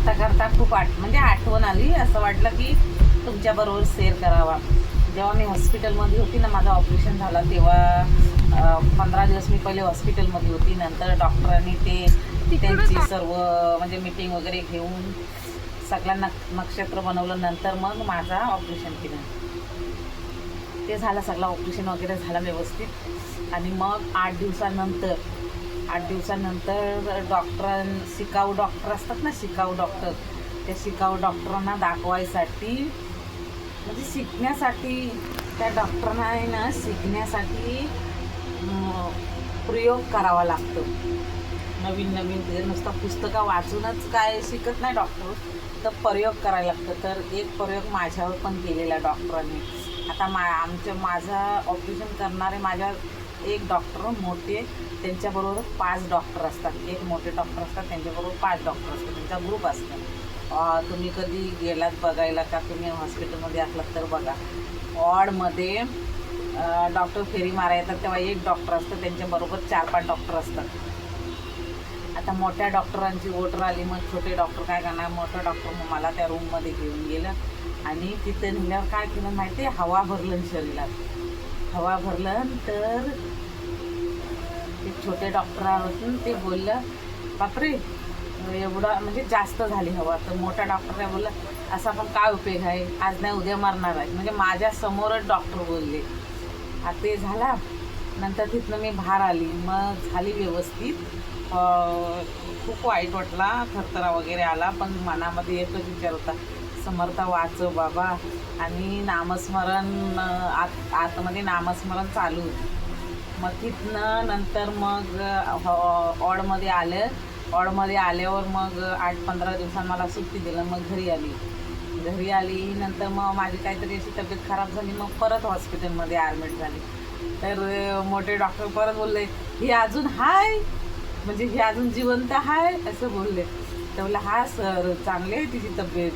करता करता खूप म्हणजे आठवण आली. असं वाटलं की तुमच्याबरोबर शेअर करावा. जेव्हा मी हॉस्पिटलमध्ये होती ना, माझं ऑपरेशन झालं तेव्हा 15 दिवस मी पहिले हॉस्पिटलमध्ये होती. नंतर डॉक्टरांनी त्यांची सर्व म्हणजे मीटिंग वगैरे घेऊन सगळ्यांना नक्षत्र बनवलं. नंतर मग माझा ऑपरेशन केलं. ते झालं, सगळं ऑपरेशन वगैरे झालं व्यवस्थित. आणि मग 8 दिवसानंतर शिकाऊ डॉक्टर असतात ना, शिकाऊ डॉक्टर, त्या शिकाऊ डॉक्टरांना दाखवायसाठी म्हणजे शिकण्यासाठी, त्या डॉक्टरांना आहे ना शिकण्यासाठी प्रयोग करावा लागतो. नवीन नवीन ते नुसतं पुस्तकं वाचूनच काय शिकत नाही डॉक्टर, तर प्रयोग करायला लागतं. तर एक प्रयोग माझ्यावर पण केलेला डॉक्टरांनी. आता माझा ऑपरेशन करणारे माझ्या एक डॉक्टर मोठे, त्यांच्याबरोबर 5 डॉक्टर असतात. एक मोठे डॉक्टर असतात, त्यांच्याबरोबर 5 डॉक्टर असतात, त्यांचा ग्रुप असतो. तुम्ही कधी गेलात बघायला का, तुम्ही हॉस्पिटलमध्ये असलात तर बघा. वॉर्डमध्ये डॉक्टर फेरी मारा येतात तेव्हा एक डॉक्टर असतं, त्यांच्याबरोबर 4-5 डॉक्टर असतात. आता मोठ्या डॉक्टरांची ऑर्डर आली, मग छोटे डॉक्टर काय करणार, मोठा डॉक्टर मग मला त्या रूममध्ये घेऊन गेलं आणि तिथे नेल्यावर काय केलं माहिती आहे, हवा भरलं शरीरात. हवा भरलं तर ते छोटे डॉक्टरांपासून ते बोललं, बापरे एवढा म्हणजे जास्त झाली हवा. तर मोठ्या डॉक्टरने बोललं, असा पण काय उपयोग आहे, आज नाही उद्या मरणार आहे. म्हणजे माझ्यासमोरच डॉक्टर बोलले. ते झाला. नंतर तिथनं मी बाहेर आली, मग झाली व्यवस्थित. खूप वाईट वाटला, थरथरा वगैरे आला, पण मनामध्ये एकच विचार होता, समर्थ वाचव बाबा. आणि नामस्मरण आतमध्ये नामस्मरण चालू. मग तिथनं नंतर मग वॉर्डमध्ये आल्यावर मग 8-15 दिवसांनी मला सुट्टी दिलं. मग घरी आली नंतर मग माझी काहीतरी अशी तब्येत खराब झाली. मग परत हॉस्पिटलमध्ये ॲडमिट झाली. तर मोठे डॉक्टर परत बोलले, ही अजून हाय, म्हणजे ही अजून जिवंत आहे असं बोलले. तर बोलला, हा सर चांगली आहे तिची तब्येत,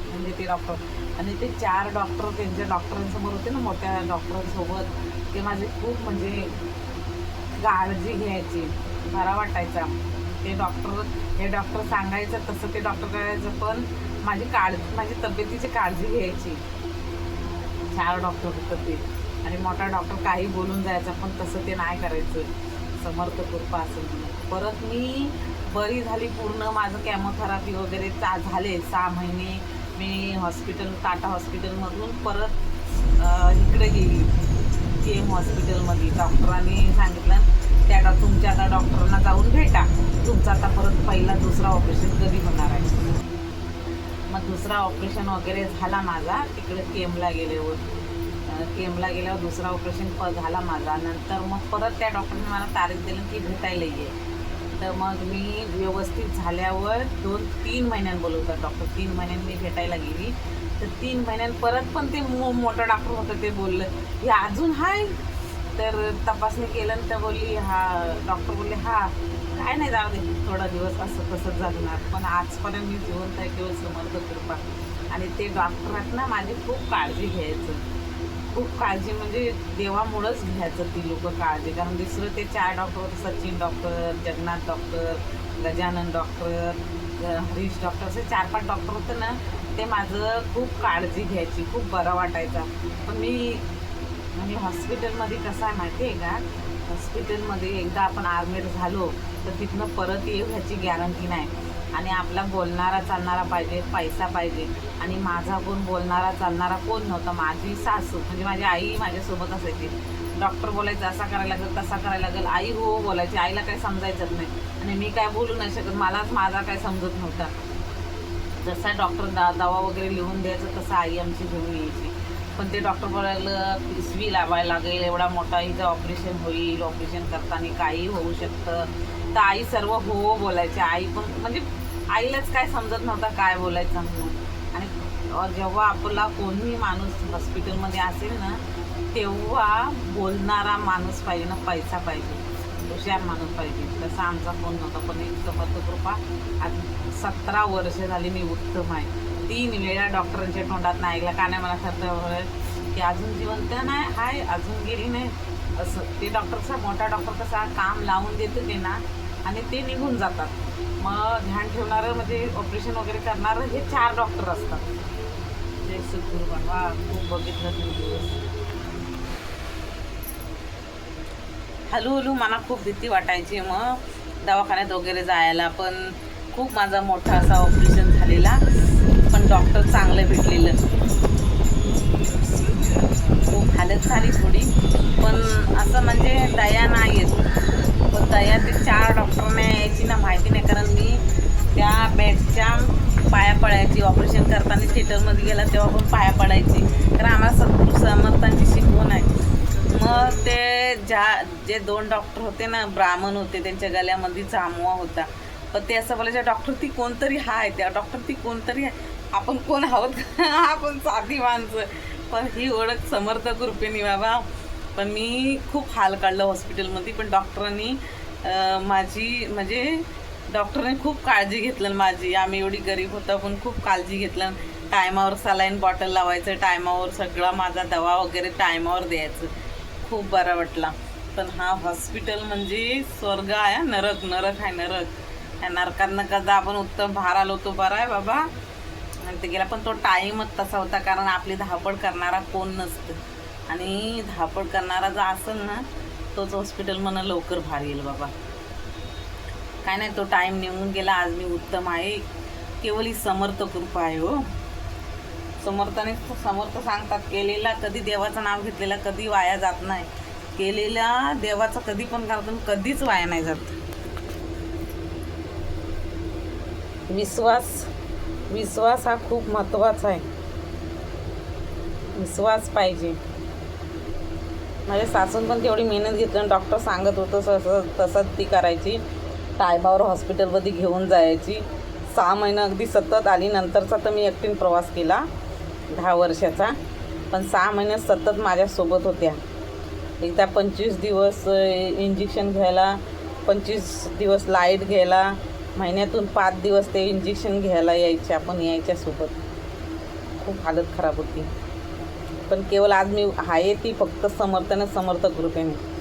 म्हणजे ते डॉक्टर. आणि ते 4 डॉक्टर त्यांच्या डॉक्टरांसमोर होते ना, मोठ्या डॉक्टरांसोबत. ते माझे खूप म्हणजे काळजी घ्यायची, बरा वाटायचा. हे डॉक्टर सांगायचं तसं ते डॉक्टर करायचं, पण माझी तब्येतीची काळजी घ्यायची. 4 डॉक्टर होतं ते. आणि मोठा डॉक्टर काही बोलून जायचा, पण तसं ते नाही करायचं. समर्थ कृपा असेल. परत मी बरी झाली पूर्ण. माझं केमोथेरपी वगैरे झाले. 6 महिने मी टाटा हॉस्पिटलमधून परत इकडे गेली KM हॉस्पिटलमध्ये. डॉक्टरांनी सांगितलं, तुमच्या आता डॉक्टरांना जाऊन भेटा, तुमचा आता परत दुसरा ऑपरेशन कधी होणार आहे. मग दुसरा ऑपरेशन वगैरे झाला माझा तिकडे KMला गेल्यावर दुसरा ऑपरेशन झाला माझा. नंतर मग परत त्या डॉक्टरने मला तारीख दिली की भेटायला ये. तर मग मी व्यवस्थित झाल्यावर 2-3 महिन्यांनी बोलवतात डॉक्टर. 3 महिन्यांनी मी भेटायला गेली. तर 3 महिन्यांनी परत पण ते मोठं डॉक्टर होतं, ते बोललं, हे अजून हाय. तर तपासणी केलं तर बोलली, डॉक्टर बोलले, काय नाही, जाऊ दे थोडा दिवस असं तसंच जगणार, पण आजपर्यंत मी जिवंत आहे केवळ समर्थ कृपा. आणि ते डॉक्टरात ना माझी खूप काळजी घ्यायचं, खूप काळजी म्हणजे देवामुळंच घ्यायचं ती लोक काळजी. कारण दुसरं ते 4 doctor, Sachin doctor, Jagannath doctor, Gajanan doctor, Harish doctor, असे 4-5 डॉक्टर होतं ना, ते माझं खूप काळजी घ्यायची, खूप बरं वाटायचा. पण मी हॉस्पिटलमध्ये कसं आहे माहिती आहे का, हॉस्पिटलमध्ये एकदा आपण ॲडमिट झालो तर तिथनं परत येऊ ह्याची गॅरंटी नाही. आणि आपला बोलणारा चालणारा पाहिजे, पैसा पाहिजे. आणि माझा कोण बोलणारा चालणारा कोण नव्हता. माझी सासू म्हणजे माझी आई माझ्यासोबत असायची. डॉक्टर बोलायचं असा करायला लागेल, तसा करायला लागेल, आई हो बोलायची. आईला काही समजायचंच नाही आणि मी काय बोलू नाही शकत, मलाच माझा काय समजत नव्हता. जसा डॉक्टर दवा वगैरे लिहून द्यायचं तसं आई आमची घेऊन यायची. पण ते डॉक्टर बोलायला पिशवी लावायला लागेल, एवढा मोठा हिचं ऑपरेशन होईल, ऑपरेशन करताना काही होऊ शकतं. तर आई सर्व हो बोलायची. आई पण म्हणजे आईलाच काय समजत नव्हता काय बोलायचं म्हणून. आणि जेव्हा आपला कोणीही माणूस हॉस्पिटलमध्ये असेल ना, तेव्हा बोलणारा माणूस पाहिजे ना, पैसा पाहिजे, हुशार माणूस पाहिजे. तसा आमचा फोन नव्हता. पण एक समर्थ कृपा, आज 17 वर्ष झाली मी उत्तम आहे. 3 वेळा डॉक्टरांच्या तोंडात नाही ऐकलं, का नाही मला ठरतं की अजून जिवंत नाही हाय, अजून गेली नाही असं. ते डॉक्टरचा मोठा डॉक्टर कसा काम लावून देतो ते ना, आणि ते निघून जातात. मग ध्यान ठेवणारं म्हणजे ऑपरेशन वगैरे करणारं हे 4 डॉक्टर असतात. जय सद्गुरू बाबा, खूप बघितलं तुम्ही दिवस. हळूहळू मला खूप भीती वाटायची मग दवाखान्यात वगैरे जायला. पण खूप माझा मोठा असा ऑपरेशन झालेला, पण डॉक्टर चांगलं भेटलेलं. खूप हालत झाली थोडी, पण असं म्हणजे दया नाही येत. पण दया ते 4 डॉक्टरने यायची ना माहिती नाही, कारण मी त्या बेडच्या पाया पडायची. ऑपरेशन करताना थिएटरमध्ये गेला तेव्हा पण पाया पडायची, कारण आम्हाला सद्गुरू समर्थांची शिकवण आहे. मग ते जे 2 डॉक्टर होते ना, ब्राह्मण होते, त्यांच्या गळ्यामध्ये जामवा होता. पण ते असं बोलायचे, डॉक्टर ती कोणतरी आहे, त्या डॉक्टर ती कोणतरी आहे. आपण कोण आहोत आपण साधी माणसं. पण ही ओळख समर्थ कृपेने बाबा. पण मी खूप हाल काढलं हॉस्पिटलमध्ये, पण डॉक्टरांनी माझी म्हणजे डॉक्टरने खूप काळजी घेतलं माझी. आम्ही एवढी गरीब होतो पण खूप काळजी घेतलं. टायमावर सलाईन बॉटल लावायचं, टायमावर सगळा माझा दवा वगैरे टायमावर द्यायचं. खूप बरा वाटला. पण हा हॉस्पिटल म्हणजे स्वर्ग आहे, नरक नरक आहे नरक. ह्या नरकांना कदा आपण उत्तम बाहेर आलो तो बरा आहे बाबा. आणि ते गेला, पण तो टाईमच तसा होता, कारण आपली धावपळ करणारा कोण नसतं. आणि धावपळ करणारा जो असेल ना, तोच हॉस्पिटलमधनं लवकर बाहेर येईल बाबा. काय नाही, तो टाईम निघून गेला. आज मी उत्तम आहे. केवळ ही समर्थ कृपा आहे हो. समर्थ सांगतात, केलेला कधी देवाचं नाव घेतलेला कधी वाया जात नाही. केलेला देवाचं कधी पण करतो, कधीच वाया नाही जात. विश्वास हा खूप महत्त्वाचा आहे. विश्वास पाहिजे. माझ्या सासून पण तेवढी मेहनत घेतली. डॉक्टर सांगत होतं तसंच ती करायची. टायमावर हॉस्पिटलमध्ये घेऊन जायची. 6 महिने अगदी सतत आली. नंतरचा तर मी एकटीने प्रवास केला 10 वर्षाचा. पण 6 महिने सतत माझ्यासोबत होत्या. एकदा 25 दिवस इंजेक्शन घ्यायला, 25 दिवस लाईट घ्यायला, महिन्यातून 5 दिवस ते इंजेक्शन घ्यायला यायचे. आपण यायच्यासोबत. खूप हालत खराब होती. पण केवळ आज मी आहे ती फक्त समर्थ कृपेने.